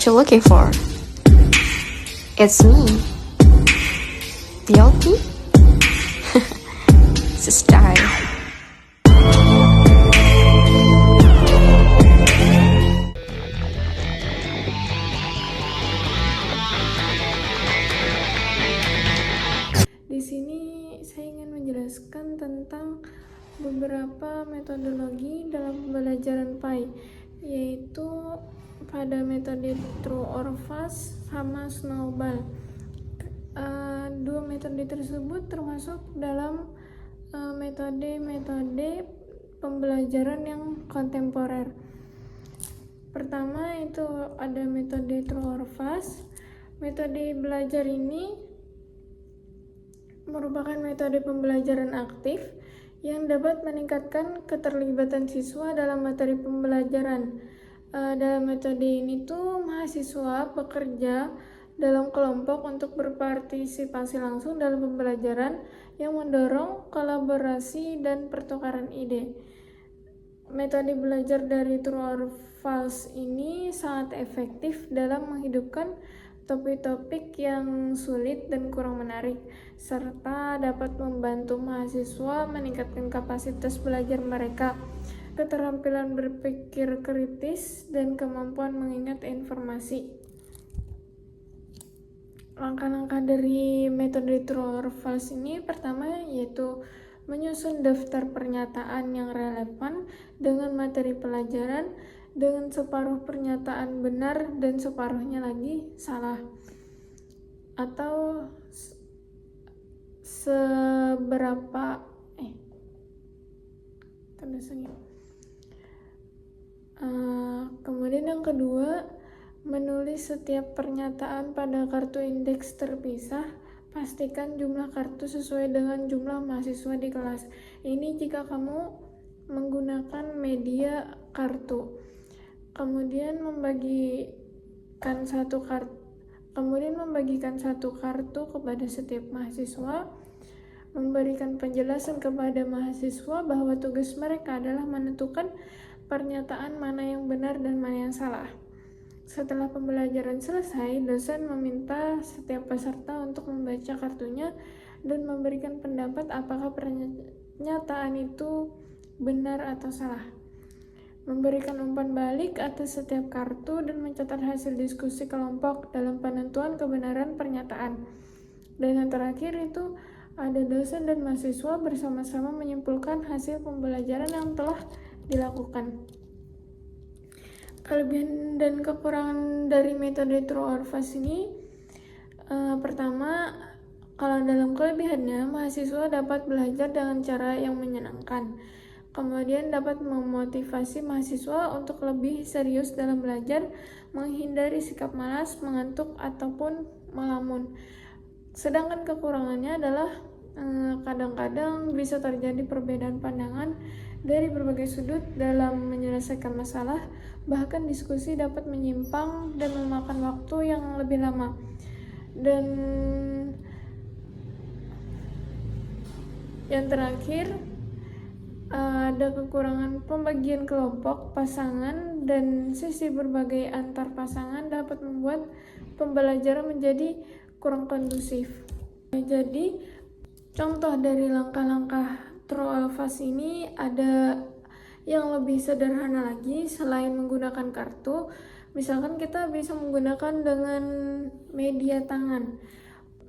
what you're looking for. It's me, Biolti. It's a style. Di sini saya ingin menjelaskan tentang beberapa metodologi dalam pembelajaran PAI, yaitu pada metode true or false sama snowball. Dua metode tersebut termasuk dalam metode-metode pembelajaran yang kontemporer. Pertama itu ada metode true or false. Metode belajar ini merupakan metode pembelajaran aktif yang dapat meningkatkan keterlibatan siswa dalam materi pembelajaran. Dalam metode ini tuh mahasiswa bekerja dalam kelompok untuk berpartisipasi langsung dalam pembelajaran yang mendorong kolaborasi dan pertukaran ide. Metode belajar dari true or false ini sangat efektif dalam menghidupkan topik-topik yang sulit dan kurang menarik, serta dapat membantu mahasiswa meningkatkan kapasitas belajar mereka, keterampilan berpikir kritis, dan kemampuan mengingat informasi. Langkah-langkah dari metode true or false ini pertama yaitu menyusun daftar pernyataan yang relevan dengan materi pelajaran dengan separuh pernyataan benar dan separuhnya lagi salah, atau seberapa kemudian yang kedua, menulis setiap pernyataan pada kartu indeks terpisah. Pastikan jumlah kartu sesuai dengan jumlah mahasiswa di kelas. Ini jika kamu menggunakan media kartu. Kemudian membagikan satu kartu kepada setiap mahasiswa, memberikan penjelasan kepada mahasiswa bahwa tugas mereka adalah menentukan pernyataan mana yang benar dan mana yang salah. Setelah pembelajaran selesai, dosen meminta setiap peserta untuk membaca kartunya dan memberikan pendapat apakah pernyataan itu benar atau salah. Memberikan umpan balik atas setiap kartu dan mencatat hasil diskusi kelompok dalam penentuan kebenaran pernyataan. Dan yang terakhir itu ada dosen dan mahasiswa bersama-sama menyimpulkan hasil pembelajaran yang telah dilakukan. Kelebihan dan kekurangan dari metode true or false ini, pertama, kalau dalam kelebihannya, mahasiswa dapat belajar dengan cara yang menyenangkan. Kemudian dapat memotivasi mahasiswa untuk lebih serius dalam belajar, menghindari sikap malas, mengantuk, ataupun melamun. Sedangkan kekurangannya adalah kadang-kadang bisa terjadi perbedaan pandangan dari berbagai sudut dalam menyelesaikan masalah, bahkan diskusi dapat menyimpang dan memakan waktu yang lebih lama. Dan yang terakhir, ada kekurangan pembagian kelompok, pasangan, dan sisi berbagai antar pasangan dapat membuat pembelajaran menjadi kurang kondusif. Jadi, contoh dari langkah-langkah true or false ini ada yang lebih sederhana lagi selain menggunakan kartu. Misalkan kita bisa menggunakan dengan media tangan.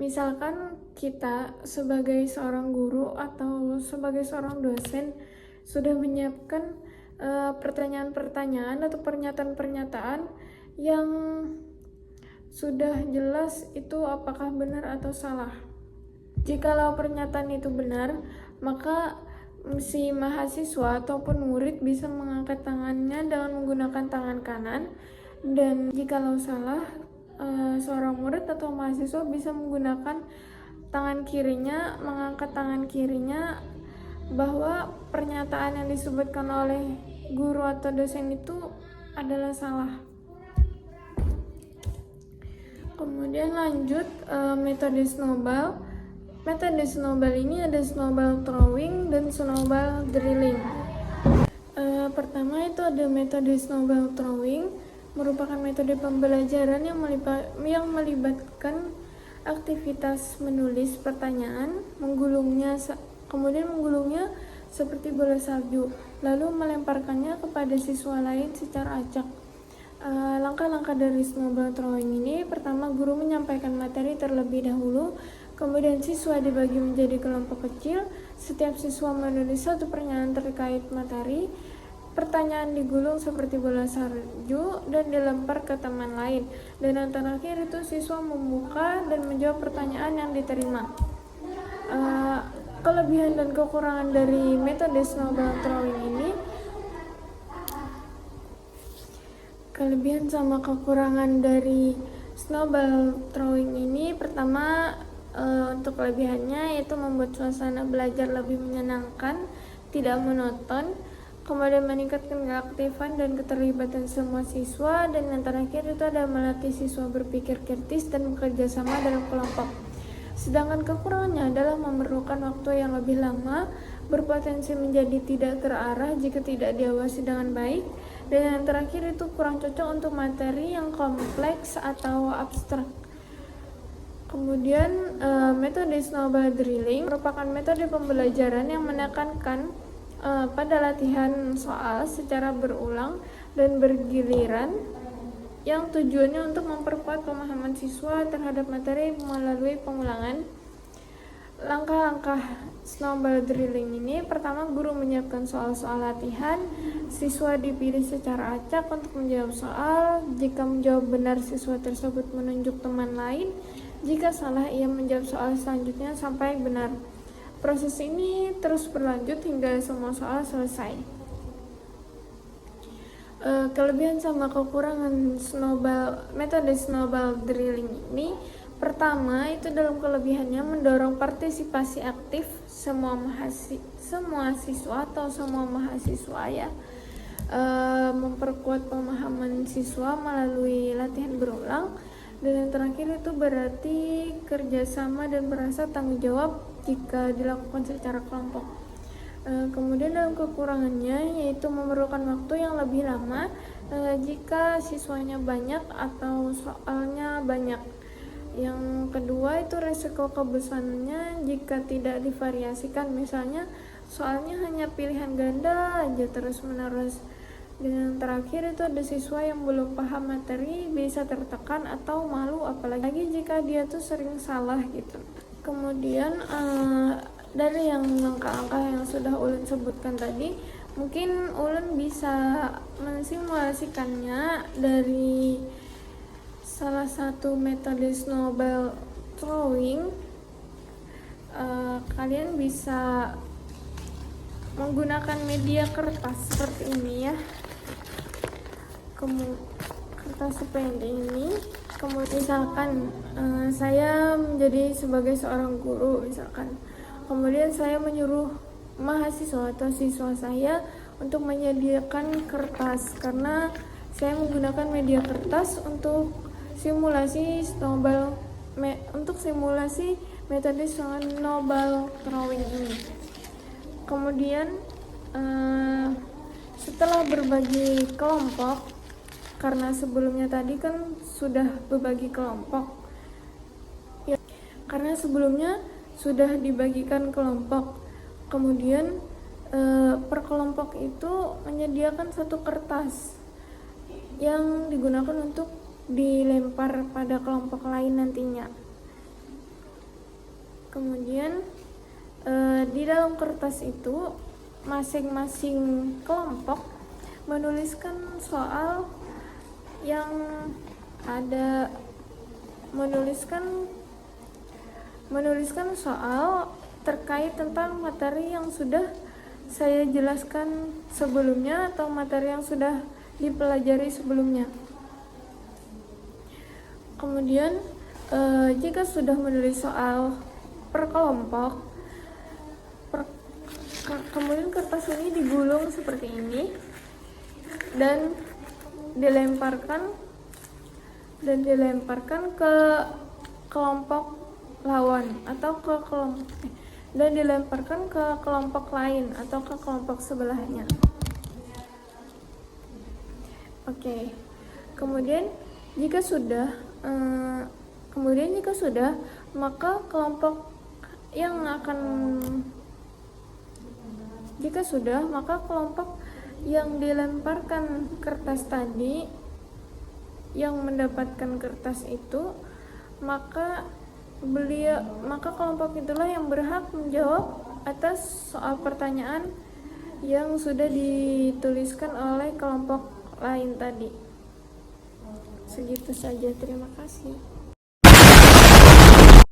Misalkan kita sebagai seorang guru atau sebagai seorang dosen sudah menyiapkan pertanyaan-pertanyaan atau pernyataan-pernyataan yang sudah jelas itu apakah benar atau salah. Jikalau pernyataan itu benar, maka si mahasiswa ataupun murid bisa mengangkat tangannya dengan menggunakan tangan kanan, dan jikalau salah, seorang murid atau mahasiswa bisa menggunakan tangan kirinya, mengangkat tangan kirinya bahwa pernyataan yang disebutkan oleh guru atau dosen itu adalah salah. Kemudian lanjut metode snowball. Metode snowball ini ada snowball throwing dan snowball drilling. Pertama itu ada metode snowball throwing. merupakan metode pembelajaran yang melibatkan aktivitas menulis pertanyaan, kemudian menggulungnya seperti bola salju, lalu melemparkannya kepada siswa lain secara acak. Langkah-langkah dari snowball throwing ini: pertama, guru menyampaikan materi terlebih dahulu, kemudian siswa dibagi menjadi kelompok kecil. Setiap siswa menulis satu pertanyaan terkait materi. Pertanyaan digulung seperti bola salju dan dilempar ke teman lain. Dan yang terakhir itu siswa membuka dan menjawab pertanyaan yang diterima. Kelebihan dan kekurangan dari metode snowball throwing ini. Kelebihan sama kekurangan dari snowball throwing ini, pertama, untuk kelebihannya yaitu membuat suasana belajar lebih menyenangkan, tidak monoton, kemudian meningkatkan keaktifan dan keterlibatan semua siswa, dan yang terakhir itu ada melatih siswa berpikir kritis dan bekerja sama dalam kelompok. Sedangkan kekurangannya adalah memerlukan waktu yang lebih lama, berpotensi menjadi tidak terarah jika tidak diawasi dengan baik, dan yang terakhir itu kurang cocok untuk materi yang kompleks atau abstrak. Kemudian metode snowball drilling merupakan metode pembelajaran yang menekankan pada latihan soal secara berulang dan bergiliran, yang tujuannya untuk memperkuat pemahaman siswa terhadap materi melalui pengulangan. Langkah-langkah snowball drilling ini: pertama, guru menyiapkan soal-soal latihan, siswa dipilih secara acak untuk menjawab soal. Jika menjawab benar, siswa tersebut menunjuk teman lain. Jika salah, ia menjawab soal selanjutnya sampai benar. Proses ini terus berlanjut hingga semua soal selesai. Kelebihan sama kekurangan metode snowball drilling ini: pertama, itu dalam kelebihannya mendorong partisipasi aktif semua siswa atau semua mahasiswa ya, memperkuat pemahaman siswa melalui latihan berulang. Dan yang terakhir itu berarti kerjasama dan merasa tanggung jawab jika dilakukan secara kelompok. Kemudian dalam kekurangannya yaitu memerlukan waktu yang lebih lama jika siswanya banyak atau soalnya banyak. Yang kedua itu resiko kebosanannya jika tidak divariasikan, misalnya soalnya hanya pilihan ganda aja terus menerus. Dan yang terakhir itu ada siswa yang belum paham materi, bisa tertekan atau malu, apalagi jika dia tuh sering salah gitu. Kemudian dari yang langkah-langkah yang sudah Ulun sebutkan tadi, mungkin Ulun bisa mensimulasikannya dari salah satu metode snowball throwing. Kalian bisa menggunakan media kertas seperti ini ya, kertas seperti ini. Kemudian misalkan saya menjadi sebagai seorang guru misalkan, kemudian saya menyuruh mahasiswa atau siswa saya untuk menyediakan kertas, karena saya menggunakan media kertas untuk simulasi metode snowball throwing ini. Kemudian setelah berbagi kelompok, karena sebelumnya tadi kan sudah berbagi kelompok ya, karena sebelumnya sudah dibagikan kelompok, kemudian per kelompok itu menyediakan satu kertas yang digunakan untuk dilempar pada kelompok lain nantinya. Kemudian di dalam kertas itu masing-masing kelompok menuliskan soal yang ada, menuliskan soal terkait tentang materi yang sudah saya jelaskan sebelumnya atau materi yang sudah dipelajari sebelumnya. Kemudian jika sudah menulis soal per kelompok, kemudian kertas ini digulung seperti ini dan dilemparkan ke kelompok lawan atau dan dilemparkan ke kelompok lain atau ke kelompok sebelahnya. Oke. Kemudian jika sudah maka kelompok yang dilemparkan kertas tadi yang mendapatkan kertas itu, maka kelompok itulah yang berhak menjawab atas soal pertanyaan yang sudah dituliskan oleh kelompok lain tadi. Segitu saja, terima kasih.